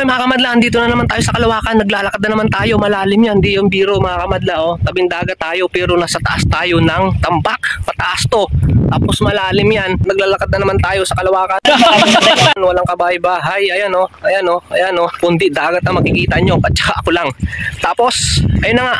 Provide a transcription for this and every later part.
Okay mga kamadla, andito na naman tayo sa Kalawakan. Naglalakad na naman tayo, malalim yan, di yung biro mga kamadla. Oh. Tabing dagat tayo pero nasa taas tayo ng tambak, pataas to. Tapos malalim yan, naglalakad na naman tayo sa Kalawakan. Walang kabahay-bahay, ayan o, ayan o, ayan o. Kundi dagat na makikita nyo, at saka ako lang. Tapos, ayun na nga,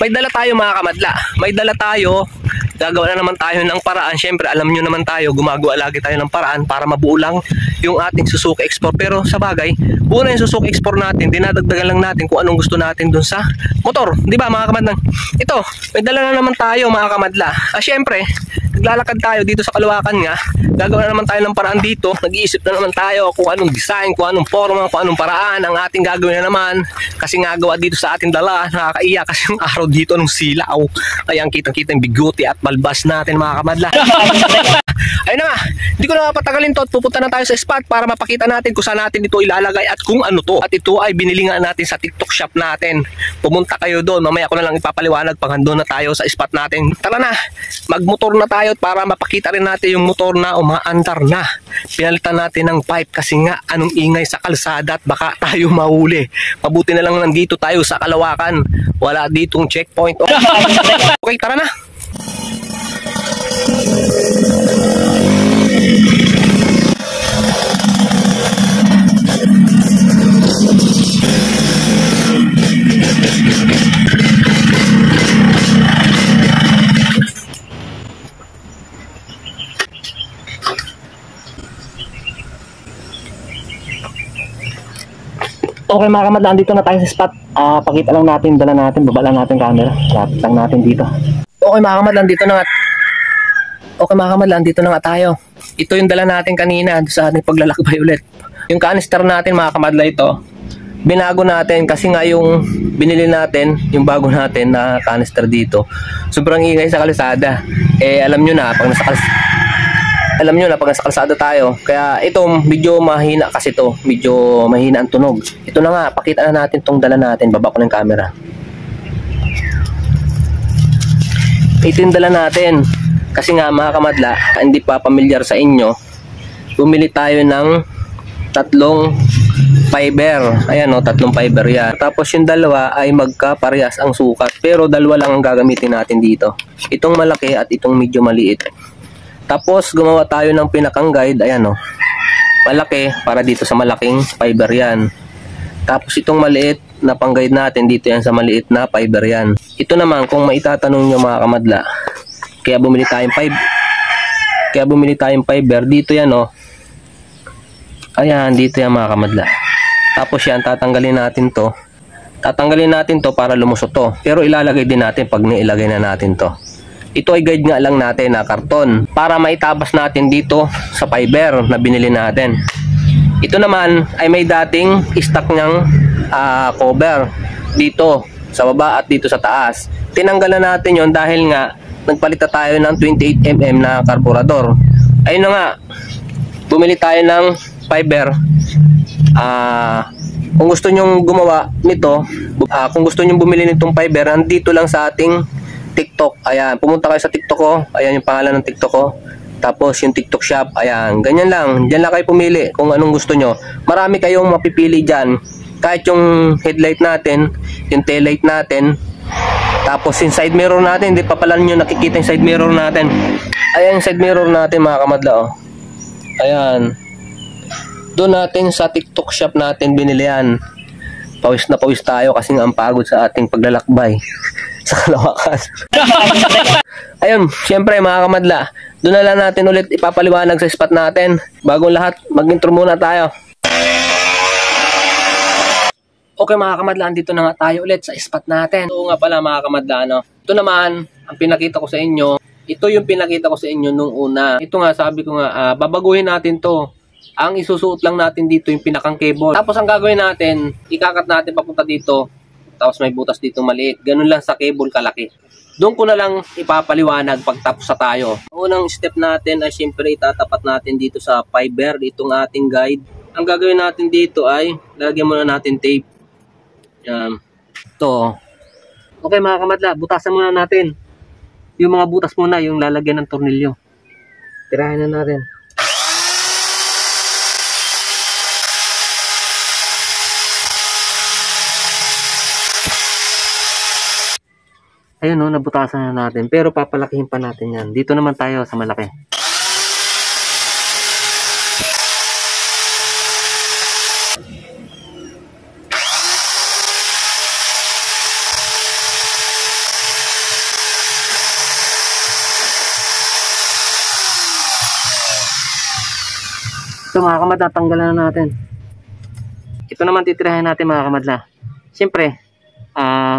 may dala tayo mga kamadla. May dala tayo, gagawa na naman tayo ng paraan. Siyempre, alam nyo naman tayo, gumagawa lagi tayo ng paraan para mabuo lang yung ating Suzuki Export. Pero sa bagay, buo na yung Suzuki Export natin, dinadagdagan lang natin kung anong gusto natin dun sa motor, di ba mga kamadla? Ito, may dala na naman tayo mga kamadla. Siyempre, naglalakad tayo dito sa Kalawakan nga, gagawa na naman tayo ng paraan dito. Nag-iisip na naman tayo kung anong design, kung anong forma, kung anong paraan ang ating gagawin na naman. Kasi nga gawa dito sa ating dala, nakakaiya kasi yung araw dito nung silaw. Kaya ang kitang-kita yung biguti at balbas natin mga kamadla. Ayun na nga, hindi ko na mapatagalin to at pupunta na tayo sa spot para mapakita natin kung saan natin ito ilalagay at kung ano to. At ito ay binili nga natin sa TikTok shop natin. Pumunta kayo doon, mamaya ko na lang ipapaliwanag pag andun na tayo sa spot natin. Tara na, magmotor na tayo para mapakita rin natin yung motor na umaandar na. Pinalitan natin ng pipe kasi nga anong ingay sa kalsada at baka tayo mahuli. Mabuti na lang nandito tayo sa Kalawakan. Wala ditong checkpoint. Okay, tara na. Okay mga kamadla, andito na tayo sa spot. Pakita lang natin, dala natin, baba lang natin camera. Lapit lang natin dito. Okay mga kamadla, andito na nga. Okay mga kamadla, andito na nga tayo. Ito yung dala natin kanina sa ating paglalakbay ulit. Yung canister natin mga kamadla ito, binago natin kasi nga yung binili natin, yung bago natin na canister dito, sobrang ingay sa kalsada. Alam nyo na, pag nasa kalsada tayo, kaya ito medyo mahina kasi to, medyo mahina ang tunog. Ito na nga, pakita na natin tong dala natin. Baba ko ng camera. Ito yung dala natin kasi nga mga kamadla, hindi pa pamilyar sa inyo, bumili tayo ng tatlong fiber. Ayan o, tatlong fiber yan. Tapos yung dalawa ay magkaparehas ang sukat, pero dalawa lang ang gagamitin natin dito, itong malaki at itong medyo maliit. Tapos gumawa tayo ng pinakang guide, ayan o, malaki para dito sa malaking fiber yan. Tapos itong maliit na pang guide natin, dito yan sa maliit na fiber yan. Ito naman kung maitatanong nyo mga kamadla, kaya bumili tayong fiber dito yan o. Ayan, dito yan mga kamadla. Tapos yan, tatanggalin natin to para lumusot to. Pero ilalagay din natin pag nailagay na natin to. Ito ay guide nga lang natin na karton para maitabas natin dito sa fiber na binili natin. Ito naman ay may dating stock niyang cover dito sa baba at dito sa taas. Tinanggal na natin yon dahil nga nagpalit tayo ng 28mm na karburador. Ayun na nga, bumili tayo ng fiber. Kung gusto nyong gumawa nito, kung gusto nyong bumili nitong fiber, nandito lang sa ating TikTok. Ayan, pumunta kayo sa TikTok ko. Ayan yung pangalan ng TikTok ko. Tapos yung TikTok shop. Ayan, ganyan lang. Diyan lang kayo pumili kung anong gusto nyo. Marami kayong mapipili dyan. Kahit yung headlight natin, yung tail light natin, tapos yung side mirror natin. Hindi pa pala nyo nakikita yung side mirror natin. Ayan yung side mirror natin mga kamadla oh. Ayan, doon natin sa TikTok shop natin binili yan. Pawis na pawis tayo kasi nga ang pagod sa ating paglalakbay sa Kalawakan. Ayun, syempre mga kamadla, doon na lang natin ulit ipapaliwanag sa spot natin. Bagong lahat, mag-intro muna tayo. Okay mga kamadla, dito na nga tayo ulit sa spot natin. Oo nga pala mga kamadla, no? Ito naman, ang pinakita ko sa inyo, ito yung pinakita ko sa inyo nung una. Ito nga, sabi ko nga, babaguhin natin to. Ang isusuot lang natin dito yung pinakang cable. Tapos ang gagawin natin, ikakat natin papunta dito. Tapos may butas dito maliit. Ganun lang sa cable kalaki. Doon ko na lang ipapaliwanag pag tapos na tayo. Ang unang step natin ay siyempre itatapat natin dito sa fiber, itong ating guide. Ang gagawin natin dito ay lalagyan muna natin tape. Yan. Ito. Okay mga kamadla, butasan muna natin. Yung mga butas muna, yung lalagyan ng tornilyo. Tirahin na natin. Ayun o, nabutasan na natin. Pero papalakihin pa natin yan. Dito naman tayo sa malaki. Ito mga kamadla, tanggalan na natin. Ito naman titirahin natin mga kamadla. Siyempre,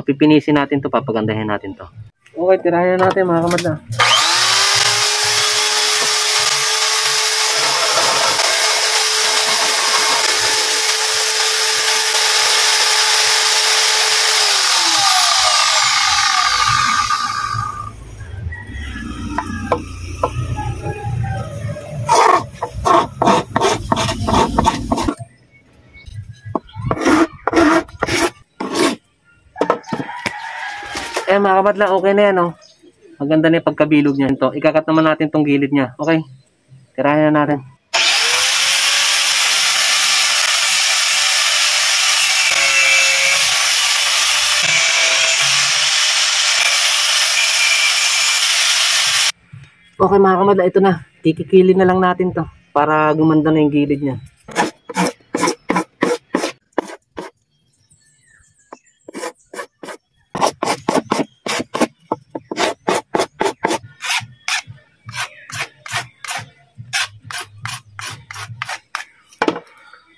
pipinisin natin to, papagandahin natin to. Okay, tirahin na natin mga kamadla. Mga kamadla, okay na yan, oh. Maganda na yung pagkabilog niya. Ito, ikakat naman natin tong gilid niya. Okay, tirahin na natin. Okay mga kamadla, ito na. Kikikilin na lang natin to para gumanda na yung gilid niya.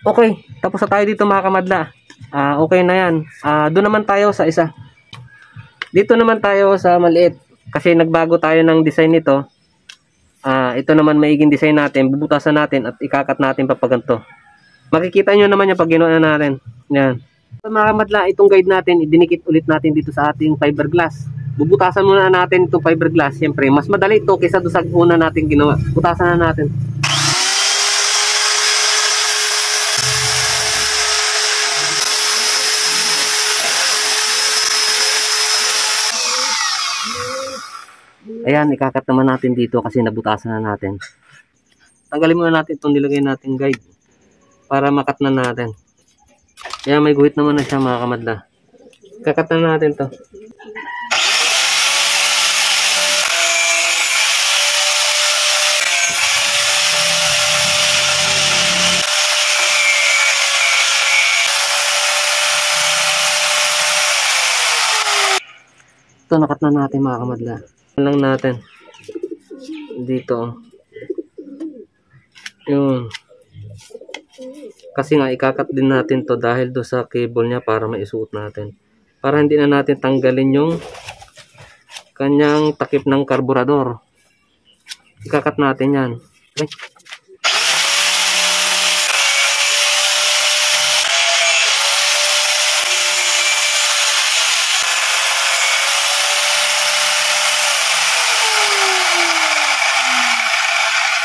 Okay, tapos na tayo dito mga kamadla. Okay na yan. Doon naman tayo sa isa. Dito naman tayo sa maliit. Kasi nagbago tayo ng design nito. Ito naman maiging design natin. Bubutasan natin at ikakat natin papaganto. Makikita nyo naman yung pag ginawa natin. Yan. So, mga kamadla, itong guide natin, idinikit ulit natin dito sa ating fiberglass. Bubutasan muna natin itong fiberglass. Siyempre, mas madali ito kaysa doon sa una natin ginawa. Butasan na natin. Ayan, ikakat naman natin dito kasi nabutasan na natin. Tanggalin muna natin itong nilagay natin guide para makat na natin. Ayan, may guhit naman na siya mga kamadla. Kakat na natin to. Ito, nakat na natin mga kamadla. Lang natin dito yun, kasi nga ikakat din natin to dahil do sa cable nya para maisuot natin, para hindi na natin tanggalin yung kanyang takip ng karburador. Ikakat natin yan. Okay.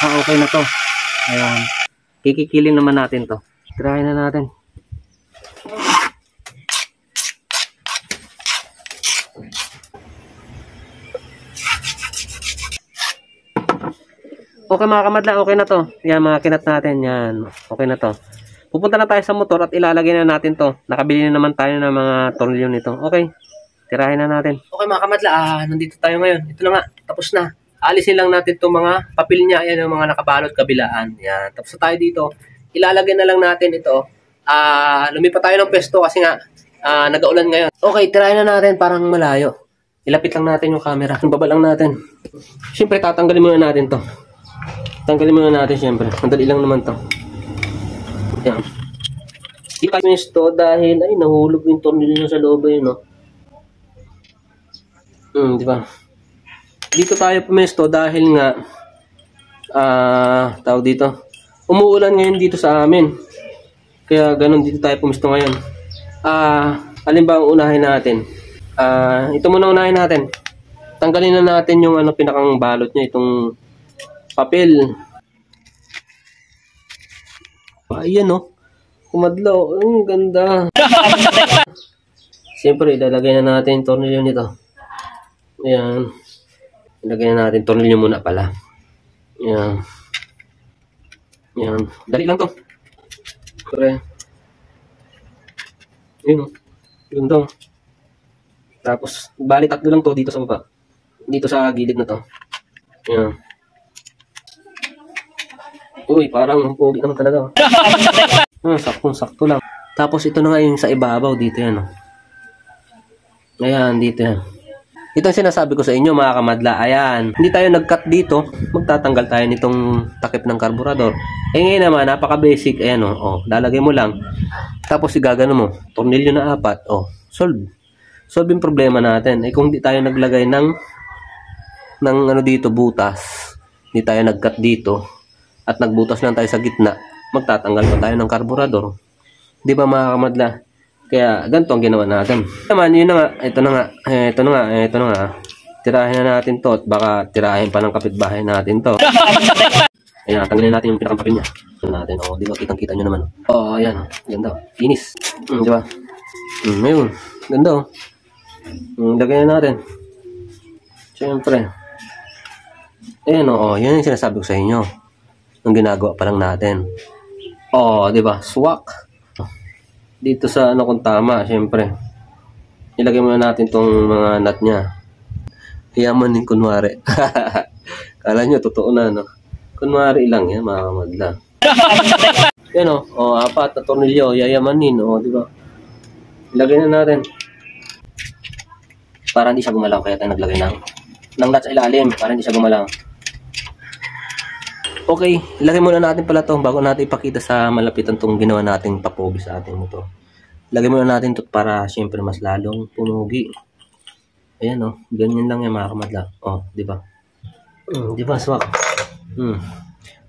Okay na to. Ayan. Kikikilin naman natin to. Try na natin. Okay mga kamadla, okay na to. Yan mga kinat natin. Yan. Okay na to. Pupunta na tayo sa motor at ilalagay na natin to. Nakabili na naman tayo ng mga tornilyo nito. Okay. Tirahin na natin. Okay mga kamadla, nandito tayo ngayon. Ito na nga. Tapos na. Alisin lang natin itong mga papel niya. Ayan yung mga nakabalot kabilaan. Yan. Tapos tayo dito. Ilalagay na lang natin ito. Lumipat tayo ng pwesto kasi nga nag-aulan ngayon. Okay, tirahin na natin parang malayo. Ilapit lang natin yung camera. Baba lang natin. Siyempre, tatanggalin muna natin to. Tanggalin muna natin siyempre. Madali lang naman to. Yan. I-pwesto to dahil ay nahulog yung tornilyo sa loob yun, no? Di ba? Dito tayo pumesto dahil nga tawag dito, umuulan ngayon dito sa amin. Kaya ganun dito tayo pumesto ngayon. Alin ba ang unahin natin? Ito muna unahin natin. Tanggalin na natin yung pinakang balot niya, itong papel. Ayan, no. Kumadlaw. Ang ganda. Siyempre, ilalagay na natin yung tornilyo nito. Ayan. Ilagay na natin tornilyo muna pala. Yan. Yan. Dali lang to. Pre. Yun o. Yun to. Tapos, bali tatlo lang to dito sa baba. Dito sa gilid na to. Ayan. Uy, parang pogi naman talaga. Saktong-sakto lang. Tapos ito na nga yung sa ibabaw dito yan. Ayan, dito yan. Ito ang sinasabi ko sa inyo mga kamadla. Ayan, hindi tayo nag-cut dito. Magtatanggal tayo nitong takip ng karburador. Ngayon naman, napaka-basic. Ayan lalagay mo lang. Tapos igagano mo. Tornilyo na 4. Solve. Solve yung problema natin. Kung hindi tayo naglagay ng dito, butas. Hindi tayo nag-cut dito. At nagbutas lang tayo sa gitna. Magtatanggal pa tayo ng karburador. Di ba mga kamadla? Kaya ganito ang ginawa natin. Naman, yun na nga. Ito na nga. Tirahin na natin to. At baka tirahin pa ng kapitbahay natin to. Ayan, tanggalin natin yung pinakampapin niya. Ito natin. Di ba? Kitang-kita nyo naman. Ayan. Ganda. Finish. Di ba? Ayun. Ganda. Lagyan na natin. Siyempre. Ayan yun yung sinasabi ko sa inyo. Ang ginagawa pa lang natin. Di ba? Swak. Dito sa kung tama, syempre. Ilagay muna natin tong mga nut niya. Yaman din kunwari. Kala nyo, totoo na, no? Kunwari lang yan, mga kamadla. Yan 4 na tornilyo, yayamanin, di ba? Ilagay na natin. Para hindi siya gumalaw, kaya tayo naglagay ng nut sa ilalim, para hindi siya gumalaw. Okay, ilagay muna natin pala to bago natin ipakita sa malapitan tong ginawa nating papogi sa ating motor. Ilagay muna natin to para syempre mas lalong pumugi. Ayan ganyan lang yan mga kamadla. Di ba? Di ba, swak?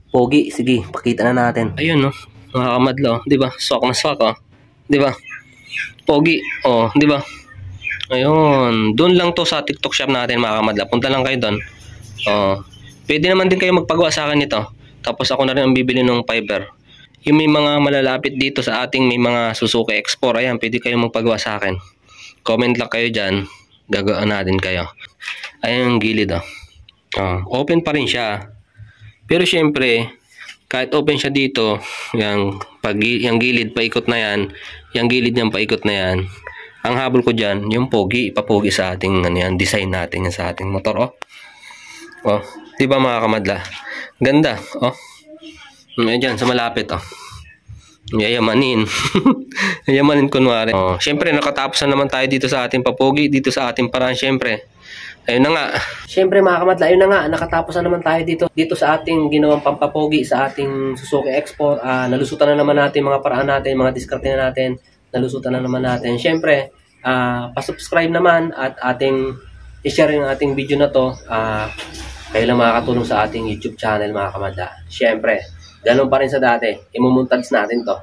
Pogi, sige, pakita na natin. Ayun mga kamadla, di ba? Swak na swak Di ba? Pogi, di ba? Ayun, doon lang to sa TikTok shop natin mga kamadla. Punta lang kayo doon. Pwede naman din kayo magpagawa sa akin nito. Tapos ako na rin ang bibili ng fiber. Yung may mga malalapit dito sa ating may mga Suzuki X4. Ayan, pwede kayo magpagawa sa akin. Comment lang kayo dyan. Gagawin natin kayo. Ayan yung gilid open pa rin siya. Pero syempre, kahit open siya dito, yung gilid paikot na yan, yung gilid niyang paikot na yan, ang habol ko dyan, yung pogi, ipapogi sa ating design natin yan sa ating motor. Di ba mga kamadla? Ganda. Ayan, sa malapit. Yayamanin. Yayamanin kunwari. Siyempre, nakatapos na naman tayo dito sa ating papogi, dito sa ating paraan, siyempre. Ayun na nga. Siyempre mga kamadla, ayun na nga. Nakatapos na naman tayo dito sa ating ginawang pampapogi sa ating Suzuki X4. Nalusutan na naman natin mga paraan natin, mga diskarte na natin. Nalusutan na naman natin. Siyempre, pa-subscribe naman at i-share yung ating video na to. Kayo lang makakatulong sa ating YouTube channel mga kamadla. Siyempre, ganun pa rin sa dati. Imumontags natin to.